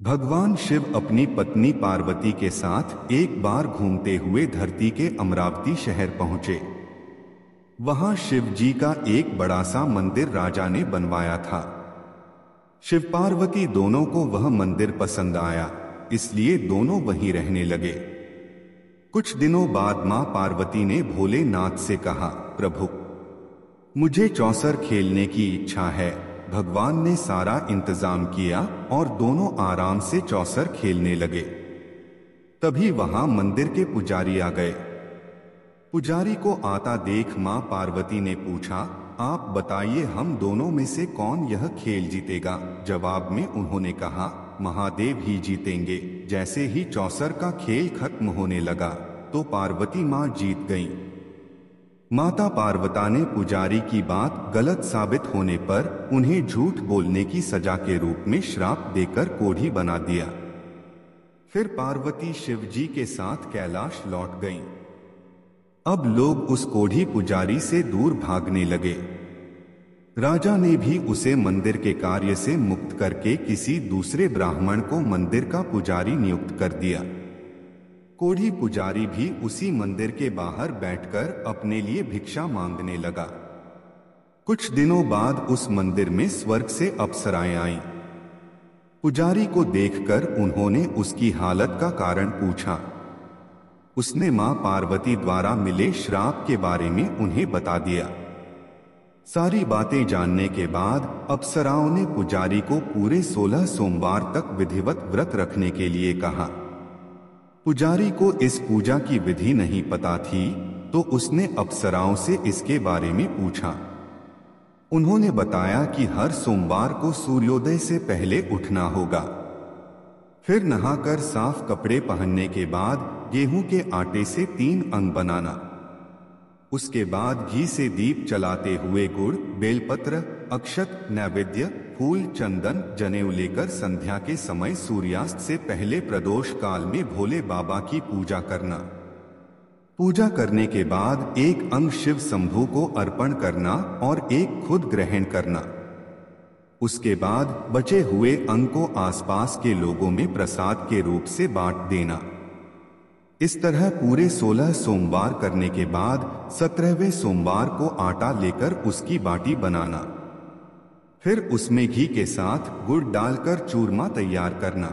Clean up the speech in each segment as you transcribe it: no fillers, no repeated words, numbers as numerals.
भगवान शिव अपनी पत्नी पार्वती के साथ एक बार घूमते हुए धरती के अमरावती शहर पहुंचे। वहां शिव जी का एक बड़ा सा मंदिर राजा ने बनवाया था। शिव पार्वती दोनों को वह मंदिर पसंद आया, इसलिए दोनों वहीं रहने लगे। कुछ दिनों बाद मां पार्वती ने भोलेनाथ से कहा, प्रभु, मुझे चौसर खेलने की इच्छा है। भगवान ने सारा इंतजाम किया और दोनों आराम से चौसर खेलने लगे। तभी वहां मंदिर के पुजारी आ गए। पुजारी को आता देख मां पार्वती ने पूछा, आप बताइए, हम दोनों में से कौन यह खेल जीतेगा? जवाब में उन्होंने कहा, महादेव ही जीतेंगे। जैसे ही चौसर का खेल खत्म होने लगा तो पार्वती मां जीत गईं। माता पार्वती ने पुजारी की बात गलत साबित होने पर उन्हें झूठ बोलने की सजा के रूप में श्राप देकर कोढ़ी बना दिया। फिर पार्वती शिव जी के साथ कैलाश लौट गईं। अब लोग उस कोढ़ी पुजारी से दूर भागने लगे। राजा ने भी उसे मंदिर के कार्य से मुक्त करके किसी दूसरे ब्राह्मण को मंदिर का पुजारी नियुक्त कर दिया। कोढ़ी पुजारी भी उसी मंदिर के बाहर बैठकर अपने लिए भिक्षा मांगने लगा। कुछ दिनों बाद उस मंदिर में स्वर्ग से अप्सराएं आईं। पुजारी को देखकर उन्होंने उसकी हालत का कारण पूछा। उसने मां पार्वती द्वारा मिले श्राप के बारे में उन्हें बता दिया। सारी बातें जानने के बाद अप्सराओं ने पुजारी को पूरे 16 सोमवार तक विधिवत व्रत रखने के लिए कहा। पुजारी को इस पूजा की विधि नहीं पता थी, तो उसने अप्सराओं से इसके बारे में पूछा। उन्होंने बताया कि हर सोमवार को सूर्योदय से पहले उठना होगा। फिर नहाकर साफ कपड़े पहनने के बाद गेहूं के आटे से 3 अंग बनाना। उसके बाद घी से दीप जलाते हुए गुड़, बेलपत्र, अक्षत, नैवेद्य, फूल, चंदन, जनेऊ लेकर संध्या के समय सूर्यास्त से पहले प्रदोष काल में भोले बाबा की पूजा करना। पूजा करने के बाद एक अंग शिव शंभू को अर्पण करना और एक खुद ग्रहण करना। उसके बाद बचे हुए अंग को आसपास के लोगों में प्रसाद के रूप से बांट देना। इस तरह पूरे 16 सोमवार करने के बाद 17वें सोमवार को आटा लेकर उसकी बाटी बनाना। फिर उसमें घी के साथ गुड़ डालकर चूरमा तैयार करना।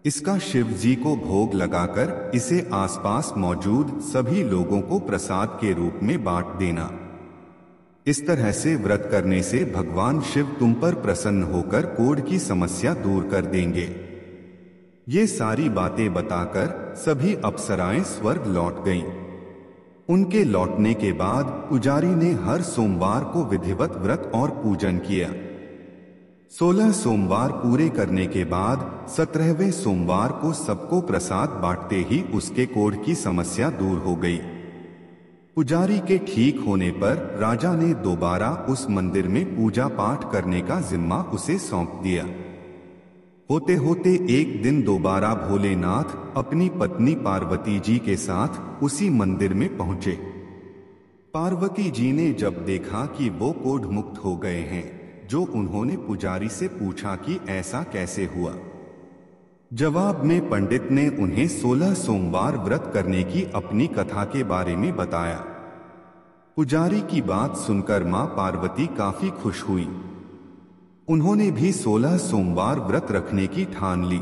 इसका शिव जी को भोग लगाकर इसे आसपास मौजूद सभी लोगों को प्रसाद के रूप में बांट देना। इस तरह से व्रत करने से भगवान शिव तुम पर प्रसन्न होकर कोढ़ की समस्या दूर कर देंगे। ये सारी बातें बताकर सभी अप्सराएं स्वर्ग लौट गईं। उनके लौटने के बाद पुजारी ने हर सोमवार को विधिवत व्रत और पूजन किया। 16 सोमवार पूरे करने के बाद 17वें सोमवार को सबको प्रसाद बांटते ही उसके कोढ़ की समस्या दूर हो गई। पुजारी के ठीक होने पर राजा ने दोबारा उस मंदिर में पूजा पाठ करने का जिम्मा उसे सौंप दिया। होते होते एक दिन दोबारा भोलेनाथ अपनी पत्नी पार्वती जी के साथ उसी मंदिर में पहुंचे। पार्वती जी ने जब देखा कि वो कोढ़ मुक्त हो गए हैं, जो उन्होंने पुजारी से पूछा कि ऐसा कैसे हुआ। जवाब में पंडित ने उन्हें 16 सोमवार व्रत करने की अपनी कथा के बारे में बताया। पुजारी की बात सुनकर मां पार्वती काफी खुश हुई। उन्होंने भी 16 सोमवार व्रत रखने की ठान ली।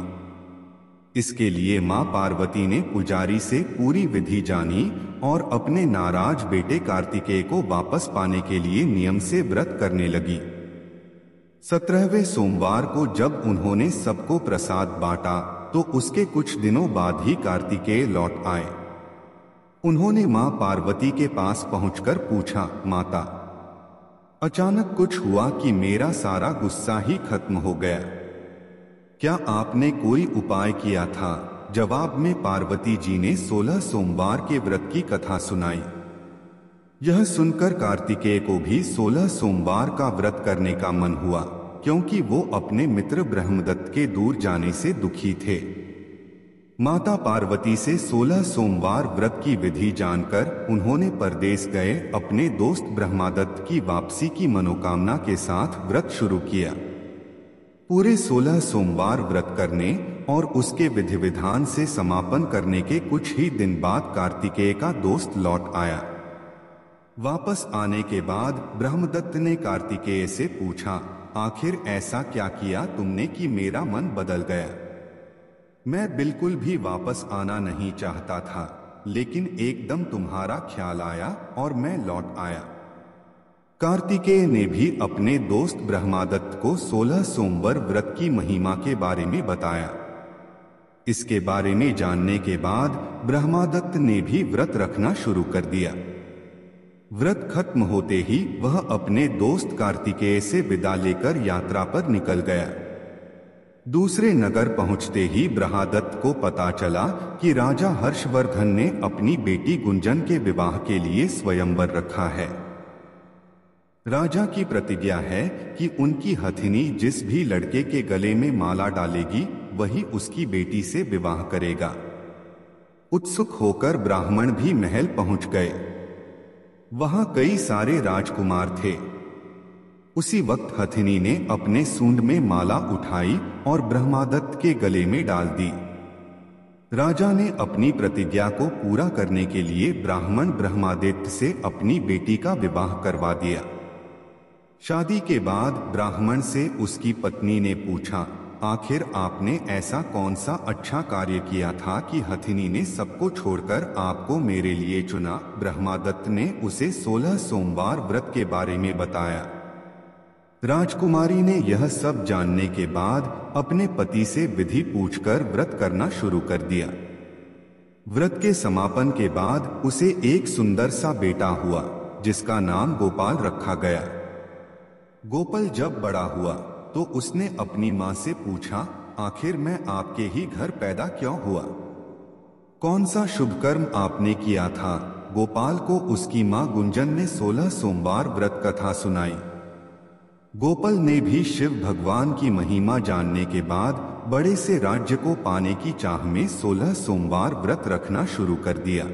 इसके लिए मां पार्वती ने पुजारी से पूरी विधि जानी और अपने नाराज बेटे कार्तिकेय को वापस पाने के लिए नियम से व्रत करने लगी। 17वें सोमवार को जब उन्होंने सबको प्रसाद बांटा तो उसके कुछ दिनों बाद ही कार्तिकेय लौट आए। उन्होंने मां पार्वती के पास पहुंचकर पूछा, माता, अचानक कुछ हुआ कि मेरा सारा गुस्सा ही खत्म हो गया। क्या आपने कोई उपाय किया था? जवाब में पार्वती जी ने 16 सोमवार के व्रत की कथा सुनाई। यह सुनकर कार्तिकेय को भी 16 सोमवार का व्रत करने का मन हुआ, क्योंकि वो अपने मित्र ब्रह्मदत्त के दूर जाने से दुखी थे। माता पार्वती से 16 सोमवार व्रत की विधि जानकर उन्होंने परदेश गए अपने दोस्त ब्रह्मदत्त की वापसी की मनोकामना के साथ व्रत शुरू किया। पूरे 16 सोमवार व्रत करने और उसके विधि विधान से समापन करने के कुछ ही दिन बाद कार्तिकेय का दोस्त लौट आया। वापस आने के बाद ब्रह्मदत्त ने कार्तिकेय से पूछा, आखिर ऐसा क्या किया तुमने कि मेरा मन बदल गया? मैं बिल्कुल भी वापस आना नहीं चाहता था, लेकिन एकदम तुम्हारा ख्याल आया और मैं लौट आया। कार्तिकेय ने भी अपने दोस्त ब्रह्मदत्त को 16 सोमवार व्रत की महिमा के बारे में बताया। इसके बारे में जानने के बाद ब्रह्मदत्त ने भी व्रत रखना शुरू कर दिया। व्रत खत्म होते ही वह अपने दोस्त कार्तिकेय से विदा लेकर यात्रा पर निकल गया। दूसरे नगर पहुंचते ही ब्रह्मदत्त को पता चला कि राजा हर्षवर्धन ने अपनी बेटी गुंजन के विवाह के लिए स्वयंवर रखा है। राजा की प्रतिज्ञा है कि उनकी हथिनी जिस भी लड़के के गले में माला डालेगी वही उसकी बेटी से विवाह करेगा। उत्सुक होकर ब्राह्मण भी महल पहुंच गए। वहां कई सारे राजकुमार थे। उसी वक्त हथिनी ने अपने सूंड में माला उठाई और ब्रह्मदत्त के गले में डाल दी। राजा ने अपनी प्रतिज्ञा को पूरा करने के लिए ब्राह्मण ब्रह्मदत्त से अपनी बेटी का विवाह करवा दिया। शादी के बाद ब्राह्मण से उसकी पत्नी ने पूछा, आखिर आपने ऐसा कौन सा अच्छा कार्य किया था कि हथिनी ने सबको छोड़कर आपको मेरे लिए चुना? ब्रह्मदत्त ने उसे 16 सोमवार व्रत के बारे में बताया। राजकुमारी ने यह सब जानने के बाद अपने पति से विधि पूछकर व्रत करना शुरू कर दिया। व्रत के समापन के बाद उसे एक सुंदर सा बेटा हुआ, जिसका नाम गोपाल रखा गया। गोपाल जब बड़ा हुआ तो उसने अपनी माँ से पूछा, आखिर मैं आपके ही घर पैदा क्यों हुआ? कौन सा शुभ कर्म आपने किया था? गोपाल को उसकी माँ गुंजन ने 16 सोमवार व्रत कथा सुनाई। गोपाल ने भी शिव भगवान की महिमा जानने के बाद बड़े से राज्य को पाने की चाह में 16 सोमवार व्रत रखना शुरू कर दिया।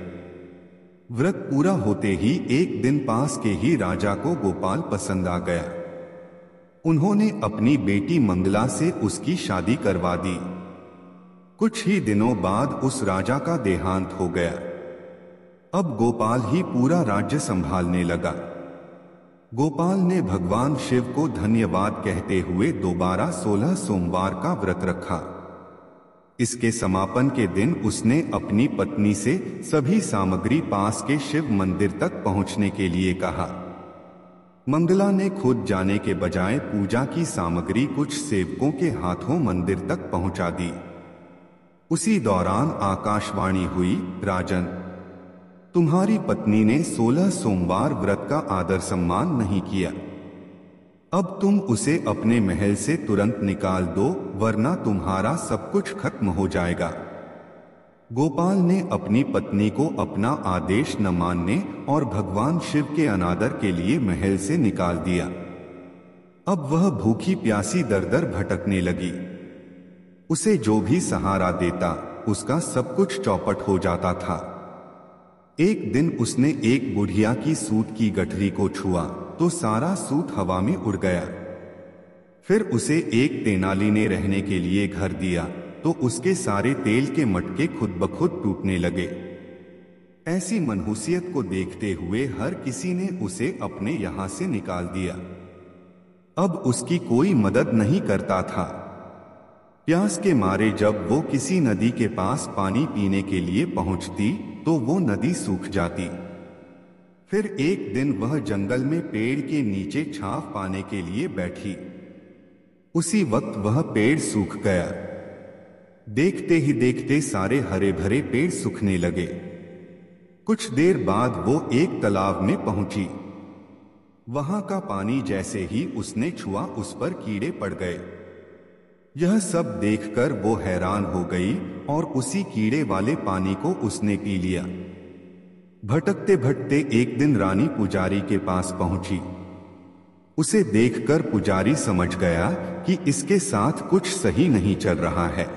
व्रत पूरा होते ही एक दिन पास के ही राजा को गोपाल पसंद आ गया। उन्होंने अपनी बेटी मंगला से उसकी शादी करवा दी। कुछ ही दिनों बाद उस राजा का देहांत हो गया। अब गोपाल ही पूरा राज्य संभालने लगा। गोपाल ने भगवान शिव को धन्यवाद कहते हुए दोबारा 16 सोमवार का व्रत रखा। इसके समापन के दिन उसने अपनी पत्नी से सभी सामग्री पास के शिव मंदिर तक पहुंचने के लिए कहा। मंगला ने खुद जाने के बजाय पूजा की सामग्री कुछ सेवकों के हाथों मंदिर तक पहुंचा दी। उसी दौरान आकाशवाणी हुई, राजन, तुम्हारी पत्नी ने 16 सोमवार व्रत का आदर सम्मान नहीं किया। अब तुम उसे अपने महल से तुरंत निकाल दो, वरना तुम्हारा सब कुछ खत्म हो जाएगा। गोपाल ने अपनी पत्नी को अपना आदेश न मानने और भगवान शिव के अनादर के लिए महल से निकाल दिया। अब वह भूखी प्यासी दर दर भटकने लगी। उसे जो भी सहारा देता उसका सब कुछ चौपट हो जाता था। एक दिन उसने एक बुढ़िया की सूत की गठरी को छुआ तो सारा सूत हवा में उड़ गया। फिर उसे एक तेनाली ने रहने के लिए घर दिया तो उसके सारे तेल के मटके खुद ब खुद टूटने लगे। ऐसी मनहूसियत को देखते हुए हर किसी ने उसे अपने यहां से निकाल दिया। अब उसकी कोई मदद नहीं करता था। प्यास के मारे जब वो किसी नदी के पास पानी पीने के लिए पहुंचती तो वो नदी सूख जाती। फिर एक दिन वह जंगल में पेड़ के नीचे छांव पाने के लिए बैठी। उसी वक्त वह पेड़ सूख गया। देखते ही देखते सारे हरे भरे पेड़ सूखने लगे। कुछ देर बाद वो एक तालाब में पहुंची। वहां का पानी जैसे ही उसने छुआ उस पर कीड़े पड़ गए। यह सब देखकर वो हैरान हो गई और उसी कीड़े वाले पानी को उसने पी लिया। भटकते भटकते एक दिन रानी पुजारी के पास पहुंची। उसे देखकर पुजारी समझ गया कि इसके साथ कुछ सही नहीं चल रहा है।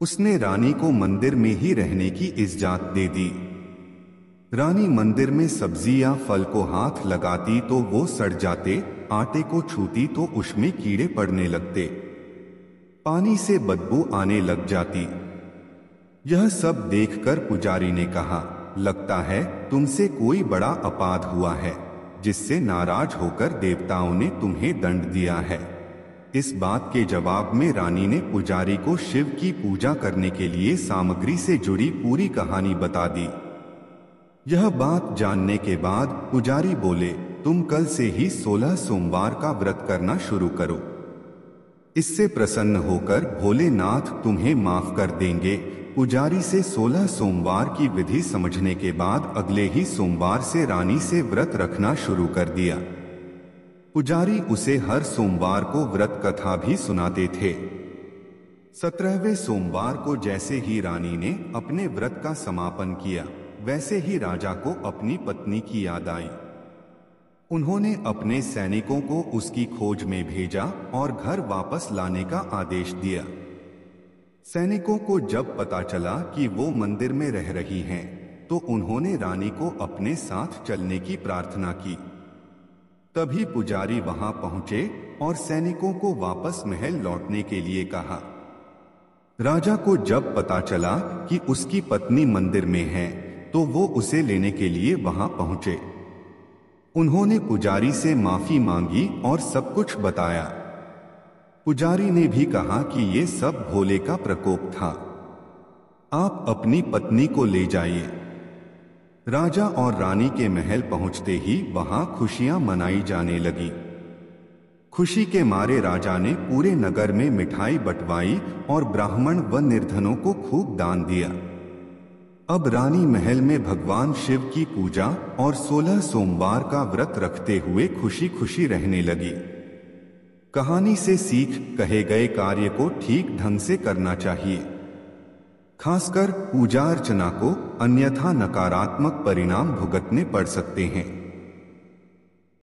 उसने रानी को मंदिर में ही रहने की इजाजत दे दी। रानी मंदिर में सब्जी या फल को हाथ लगाती तो वो सड़ जाते आटे को छूती तो उसमें कीड़े पड़ने लगते, पानी से बदबू आने लग जाती। यह सब देखकर पुजारी ने कहा, लगता है तुमसे कोई बड़ा अपराध हुआ है, जिससे नाराज होकर देवताओं ने तुम्हें दंड दिया है। इस बात के जवाब में रानी ने पुजारी को शिव की पूजा करने के लिए सामग्री से जुड़ी पूरी कहानी बता दी। यह बात जानने के बाद पुजारी बोले, तुम कल से ही 16 सोमवार का व्रत करना शुरू करो। इससे प्रसन्न होकर भोलेनाथ तुम्हें माफ कर देंगे। पुजारी से 16 सोमवार की विधि समझने के बाद अगले ही सोमवार से रानी से व्रत रखना शुरू कर दिया। पुजारी उसे हर सोमवार को व्रत कथा भी सुनाते थे। 17वें सोमवार को जैसे ही रानी ने अपने व्रत का समापन किया, वैसे ही राजा को अपनी पत्नी की याद आई। उन्होंने अपने सैनिकों को उसकी खोज में भेजा और घर वापस लाने का आदेश दिया। सैनिकों को जब पता चला कि वो मंदिर में रह रही हैं, तो उन्होंने रानी को अपने साथ चलने की प्रार्थना की। तभी पुजारी वहां पहुंचे और सैनिकों को वापस महल लौटने के लिए कहा। राजा को जब पता चला कि उसकी पत्नी मंदिर में है, तो वो उसे लेने के लिए वहां पहुंचे। उन्होंने पुजारी से माफी मांगी और सब कुछ बताया। पुजारी ने भी कहा कि ये सब भोले का प्रकोप था, आप अपनी पत्नी को ले जाइए। राजा और रानी के महल पहुंचते ही वहां खुशियां मनाई जाने लगी। खुशी के मारे राजा ने पूरे नगर में मिठाई बंटवाई और ब्राह्मण व निर्धनों को खूब दान दिया। अब रानी महल में भगवान शिव की पूजा और 16 सोमवार का व्रत रखते हुए खुशी खुशी रहने लगी। कहानी से सीख, कहे गए कार्य को ठीक ढंग से करना चाहिए, खासकर पूजा अर्चना को, अन्यथा नकारात्मक परिणाम भुगतने पड़ सकते हैं।